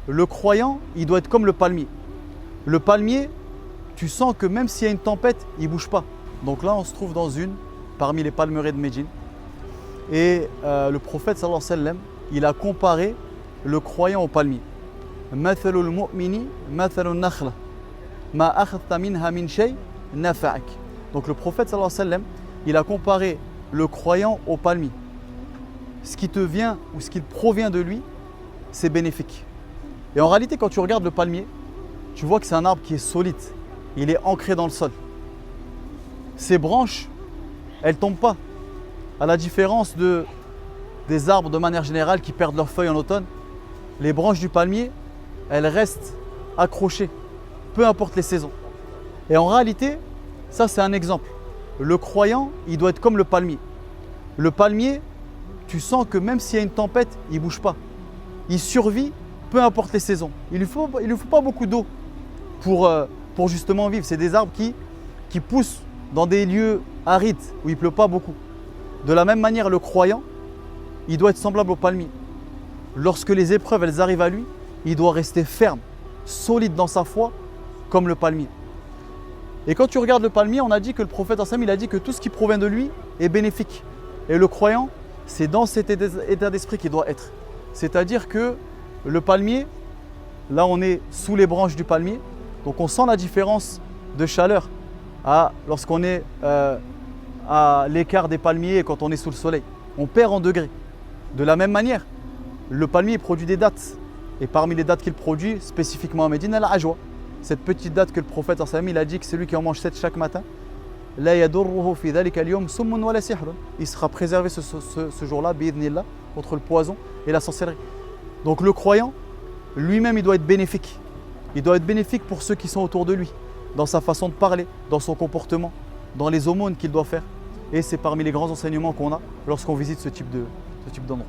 Le croyant, il doit être comme le palmier. Le palmier, tu sens que même s'il y a une tempête, il ne bouge pas. Donc là, on se trouve parmi les palmeraies de Médine. Et le prophète sallallahu alayhi wa sallam, il a comparé le croyant au palmier. Mathalul mu'mini mathalun nakhla ma akhadhta minha min shay nafa'ak. Donc le prophète sallallahu alayhi wa sallam, il a comparé le croyant au palmier. Ce qui te vient ou ce qui provient de lui, c'est bénéfique. Et en réalité, quand tu regardes le palmier, tu vois que c'est un arbre qui est solide. Il est ancré dans le sol. Ses branches, elles ne tombent pas. À la différence des arbres de manière générale qui perdent leurs feuilles en automne, les branches du palmier, elles restent accrochées, peu importe les saisons. Et en réalité, ça c'est un exemple. Le croyant, il doit être comme le palmier. Le palmier, tu sens que même s'il y a une tempête, il ne bouge pas. Il survit, peu importe les saisons. Il ne lui faut pas beaucoup d'eau pour justement vivre. C'est des arbres qui poussent dans des lieux arides où il ne pleut pas beaucoup. De la même manière, le croyant, il doit être semblable au palmier. Lorsque les épreuves elles arrivent à lui, il doit rester ferme, solide dans sa foi, comme le palmier. Et quand tu regardes le palmier, on a dit que le prophète il a dit que tout ce qui provient de lui est bénéfique. Et le croyant, c'est dans cet état d'esprit qu'il doit être. C'est-à-dire que le palmier, là on est sous les branches du palmier, donc on sent la différence de chaleur lorsqu'on est à l'écart des palmiers et quand on est sous le soleil. On perd en degrés. De la même manière, le palmier produit des dattes. Et parmi les dattes qu'il produit, spécifiquement à Médine, la ajwa. Cette petite date que le prophète il a dit que c'est lui qui en mange 7 chaque matin. Il sera préservé ce jour-là, contre le poison et la sorcellerie. Donc le croyant, lui-même, il doit être bénéfique. Il doit être bénéfique pour ceux qui sont autour de lui, dans sa façon de parler, dans son comportement, dans les aumônes qu'il doit faire. Et c'est parmi les grands enseignements qu'on a lorsqu'on visite ce type d'endroit.